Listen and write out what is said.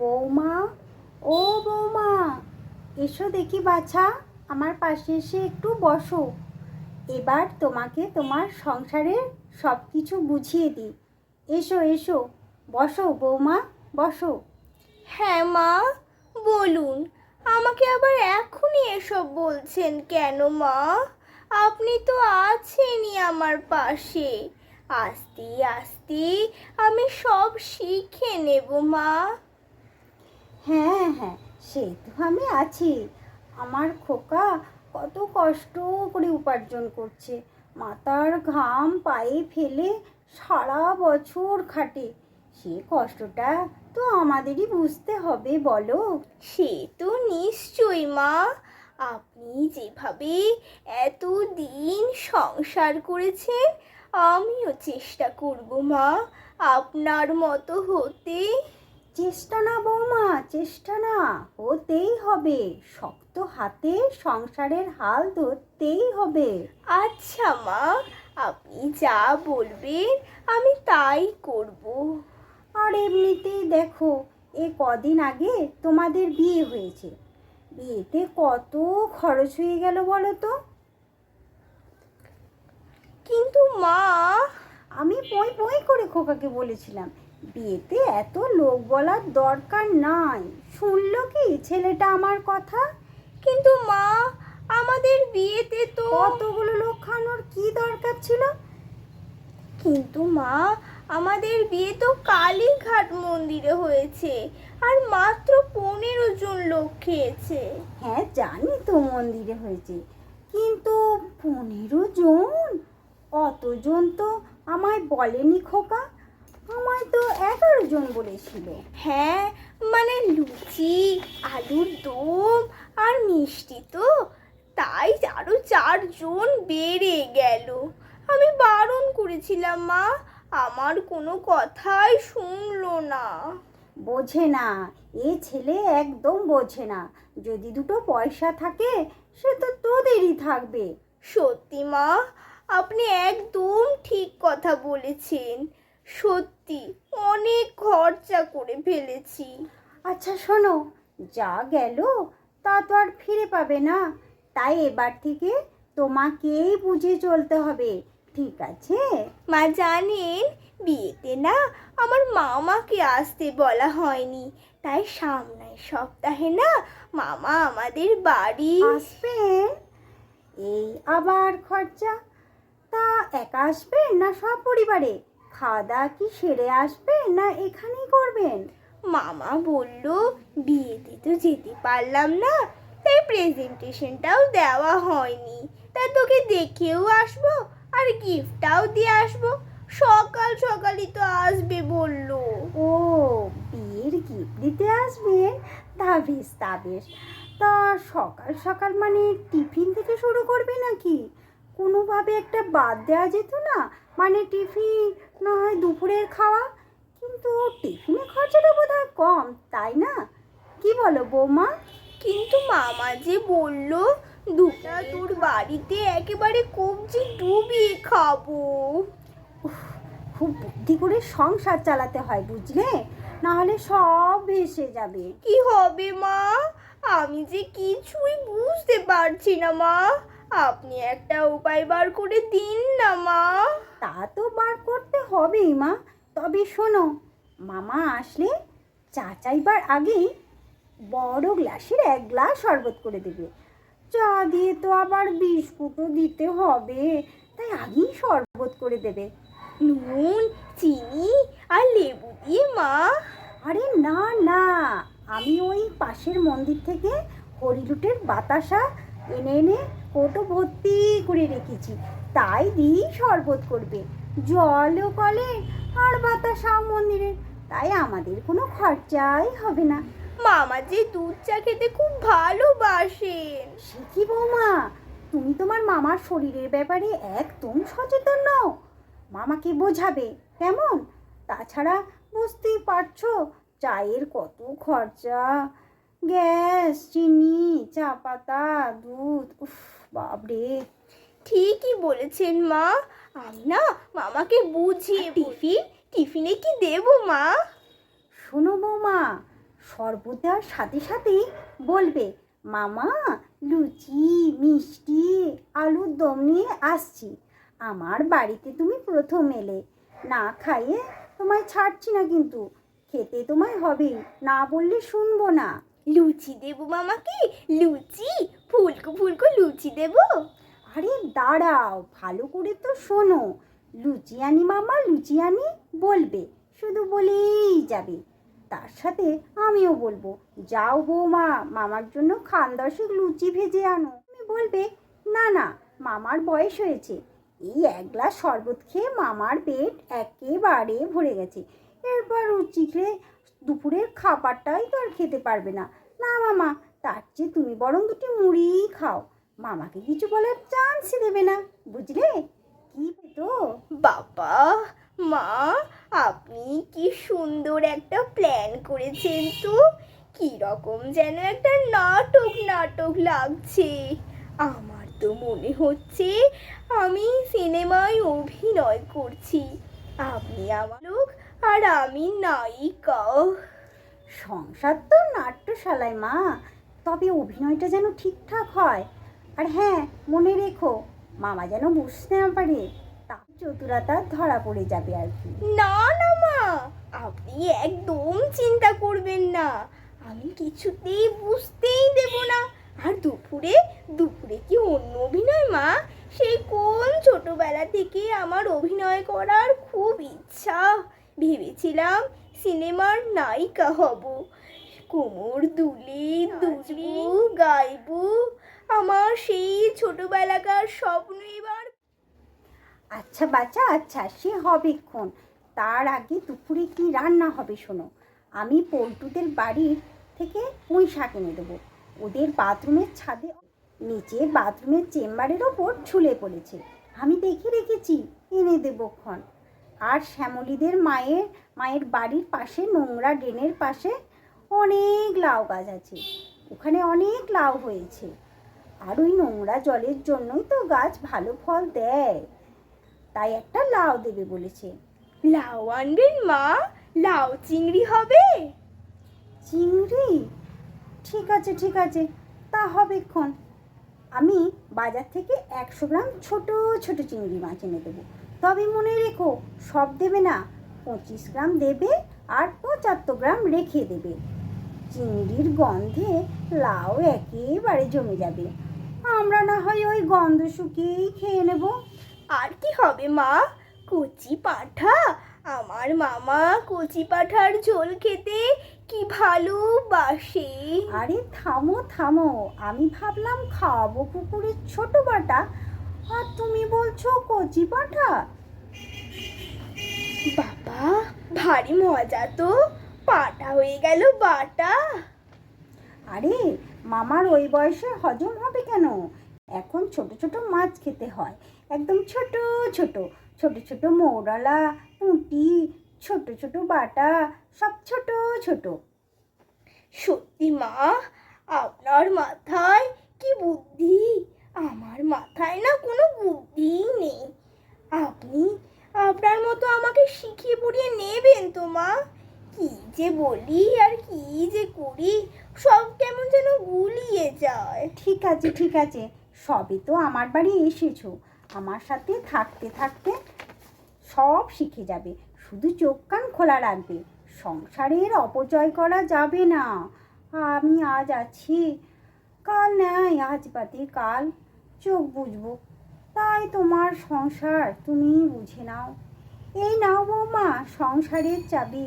বৌমা, ও বৌমা, এসো দেখি বাছা, আমার পাশে এসে একটু বসো। এবার তোমাকে তোমার সংসারের সব কিছু বুঝিয়ে দিই। এসো এসো, বসো বৌমা, বসো। হ্যাঁ মা, বলুন। আমাকে আবার এখনই এসব বলছেন কেন মা? আপনি তো আছেনই আমার পাশে। আস্তে আস্তে আমি সব শিখে নেব মা। হ্যাঁ হ্যাঁ, সে তো আমি আছি। আমার খোকা কত কষ্ট করে উপার্জন করছে, মাথার ঘাম পায়ে ফেলে সারা বছর খাটে। সে কষ্টটা তো আমাদেরই বুঝতে হবে, বলো। সে তো নিশ্চয়ই মা। আপনি যেভাবে এতদিন সংসার করেছেন, আমিও চেষ্টা করব মা আপনার মতো হতে। চেষ্টা না বৌমা, চেষ্টা না, হতেই হবে। শক্ত হাতে সংসারের হাল ধরতেই হবে। আচ্ছা মা, আপনি যা বলবেন আমি তাই করব। আর এমনিতেই দেখো, এ কদিন আগে তোমাদের বিয়ে হয়েছে। বিয়েতে কত খরচ হয়ে গেল বলো তো। কিন্তু মা, আমি পই পই করে খোকাকে বলেছিলাম, বিয়েতে এত লোক বলার দরকার নাই। শুনলো কি ছেলেটা আমার কথা? কিন্তু মা, আমাদের বিয়েতে তো কতগুলো লোক খানোর কি দরকার ছিল? কিন্তু মা, আমাদের বিয়ে তো কালীঘাট মন্দিরে হয়েছে, আর মাত্র 15 জন লোক খেয়েছে। হ্যাঁ জানি তো মন্দিরে হয়েছে, কিন্তু 15 জন, অতজন তো আমায় বলেনি খোকা। আমায় তো 11 জন বলেছিল। হ্যাঁ, মানে লুচি, আলুর দম আর মিষ্টি তো, তাই আরো 4 জন বেড়ে গেল। আমি বারণ করেছিলাম মা, আমার কোনো কথাই শুনলো না। বোঝে না, এ ছেলে একদম বোঝে না। যদি দুটো পয়সা থাকে সে তো তোদেরই থাকবে। সত্যি মা, আপনি একদম ঠিক কথা বলেছেন। সত্যি অনেক খরচা করে ফেলেছি। আচ্ছা শোনো, যা গেল তা তো আর ফিরে পাবে না। তাই এবার থেকে তোমাকেই বুঝে চলতে হবে, ঠিক আছে? মা জানেন, বিয়েতে না আমার মামাকে আসতে বলা হয়নি, তাই সামনের সপ্তাহে না মামা আমাদের বাড়ি আসবেন? এই আবার খরচা! তা একা আসবেন না সব পরিবারে? খাওয়া দাওয়া কি সেরে আসবেন না এখানেই করবেন? মামা বলল, বিয়েতে তো যেতে পারলাম না, তাই প্রেজেন্টেশনটাও দেওয়া হয়নি, তা তোকে দেখেও আসবো আর গিফটটাও দিয়ে আসবো। সকাল সকালই তো আসবে বললো। ও, বিয়ের গিফট দিতে আসবেন? তা বেশ, তা বেশ। তা সকাল সকাল মানে টিফিন থেকে শুরু করবে নাকি? কোনোভাবে একটা বাদ দেওয়া যেত না? মানে টিফিন না হয় দুপুরের খাওয়া, কিন্তু টিফিনের খরচাটা বোধহয় কম, তাই না? কি বলো বৌমা? কিন্তু মামা যে বলল, দুটা তোর বাড়িতে একেবারে কবজি ডুবিয়ে খাবো। উফ, খুব বুদ্ধি করে সংসার চালাতে হয় বুঝলে, না হলে সব ভেসে যাবে। কি হবে মা? আমি যে কিছুই বুঝতে পারছি না মা। আপনি একটা উপায় বার করে দিন না মা। তা তো বার করতে হবেই মা। তবে শোনো, মামা আসলে চা চাইবার আগেই বড় গ্লাসের 1 গ্লাস শরবত করে দেবে। চা দিয়ে তো আবার বিস্কুটও দিতে হবে, তাই আগেই শরবত করে দেবে। নুন, চিনি আর লেবু দিয়ে মা। আরে না না, আমি ওই পাশের মন্দির থেকে হরিলুটের বাতাসা এনে এনে কৌটো ভর্তি করে রেখেছি, তাই দিয়েই শরবত করবে। জলও কলে আর বাতাসাও মন্দিরে, তাই আমাদের কোনো খরচাই হবে না। মামা যে দুধ চা খেতে খুব ভালোবাসেন। সে কি বৌমা, তুমি তোমার মামার শরীরের ব্যাপারে একদম সচেতন নও। মামাকে বোঝাবে কেমন? তাছাড়া বুঝতেই পারছো চায়ের কত খরচা, গ্যাস, চিনি, চা পাতা, দুধ, উফ বাবরে। ঠিকই বলেছেন মা, আমি না মামাকে বুঝিয়ে টিফিনে কি দেবো মা? শোনো বৌমা, শরবত দেওয়ার সাথে সাথেই বলবে, মামা লুচি মিষ্টি আলুর দম নিয়ে আসছি, আমার বাড়িতে তুমি প্রথম এলে, না খাইয়ে তোমায় ছাড়ছি না, কিন্তু খেতে তোমায় হবে, না বললে শুনবো না। লুচি দেবো মামাকে? লুচি? ফুলকো ফুলকো লুচি দেবো? আরে দাঁড়াও, ভালো করে তো শোনো। লুচি আনি মামা লুচি আনি বলবে, শুধু বলেই যাবে। তার সাথে আমিও বলবো, যাও বৌমা, মামার জন্য খানদশেক লুচি ভেজে আনো। তুমি বলবে, না না, মামার বয়স হয়েছে, এই এক গ্লাস শরবত খেয়ে মামার পেট একেবারে ভরে গেছে, এরপর লুচি খেয়ে দুপুরের খাবারটাই তো আর খেতে পারবে না। না মামা, তার চেয়ে তুমি বরং দুটি মুড়ি খাও, মামাকে কিছু বলার চান্সই দেবে না, বুঝলে? কি তো বাবা, মা, আপনি কি সুন্দর একটা প্ল্যান করেছেন তো। কি রকম যেন একটা নাটক নাটক লাগছে। আমার তো মনে হচ্ছে আমি সিনেমায় অভিনয় করছি, আপনি আমার লোক আর আমি নায়িকা। সংসার তো নাট্যশালায় মা, তবে অভিনয়টা যেন ঠিকঠাক হয়। আর হ্যাঁ, মনে রেখো, মামা যেন বুঝতে না পারে, তার চতুরতা ধরা পড়ে যাবে আর কি। না না মা, আপনি একদম চিন্তা করবেন না, আমি কিছুতেই বুঝতেই দেব না। আর দুপুরে দুপুরে কি অন্য অভিনয় মা? সেই কোন ছোটবেলা থেকে আমার অভিনয় করার খুব ইচ্ছা। ভেবেছিলাম সিনেমার নায়িকা হব, কোমর দুলে দুলবো গাইবো, আমার সেই ছোটবেলাকার স্বপ্ন এবার। আচ্ছা বাচ্চা, আচ্ছা সে হবেক্ষণ, তার আগে দুপুরে কি রান্না হবে শোনো। আমি পল্টুদের বাড়ির থেকে পুঁই শাক এনে দেবো, ওদের বাথরুমের ছাদে নিচে বাথরুমের চেম্বারের ওপর ঝুলে পড়েছে, আমি দেখে রেখেছি, এনে দেবোক্ষণ। আর শ্যামলীদের মায়ের বাড়ির পাশে নোংরা ড্রেনের পাশে অনেক লাউ গাছ আছে, ওখানে অনেক লাউ হয়েছে, আর ওই নোংরা জলের জন্যই তো গাছ ভালো ফল দেয়, তাই একটা লাউ দেবে বলেছে। লাউ আনবেন মা? লাউ চিংড়ি হবে? চিংড়ি? ঠিক আছে ঠিক আছে, তা হবেক্ষণ। আমি বাজার থেকে 100 গ্রাম ছোট ছোট চিংড়ি মাছ এনে দেবো, তবে মনে রেখো সব দেবে না, 25 গ্রাম দেবে আর 75 গ্রাম রেখে দেবে, চিংড়ির গন্ধে লাউ একেবারে জমে যাবে, আমরা না হয় ওই গন্ধ শুকিয়েই খেয়ে নেব। আর কি হবে মা? কচি পাঁঠা, আমার মামা কচি পাঁঠার ঝোল খেতে কি ভালোবাসে। আরে থামো থামো, আমি ভাবলাম খাওয়াবো পুকুরের ছোট বাটা, আর তুমি বলছো কচি পাঁঠা। বাবা, ভারী মজা তো, পাটা হয়ে গেল বাটা। আরে মামার ওই বয়সে হজম হবে কেন, এখন ছোট ছোট মাছ খেতে হয়, একদম ছোট ছোট ছোট ছোট মৌরালা পুঁটি, ছোট ছোট বাটা, সব ছোট ছোট। সত্যি মা, আপনার মাথায় কি বুদ্ধি, আমার মাথায় না কোনো বুদ্ধিই নেই। আপনি আপনার মতো আমাকে শিখিয়ে পড়িয়ে নেবেন তো মা? কি যে বলি আর কি যে করি, সব কেমন যেন গুলিয়ে যায়। ঠিক আছে ঠিক আছে, সবই তো আমার বাড়ি এসেছো, আমার সাথে থাকতে থাকতে সব শিখে যাবে, শুধু চোখ কান খোলা রাখবে, সংসারের অপচয় করা যাবে না। আমি আজ আছি, কাল নাই, আজ বাদে কাল চোখ বুঝবো, তাই তোমার সংসার তুমি বুঝে নাও, এই নাও বৌমা সংসারের চাবি।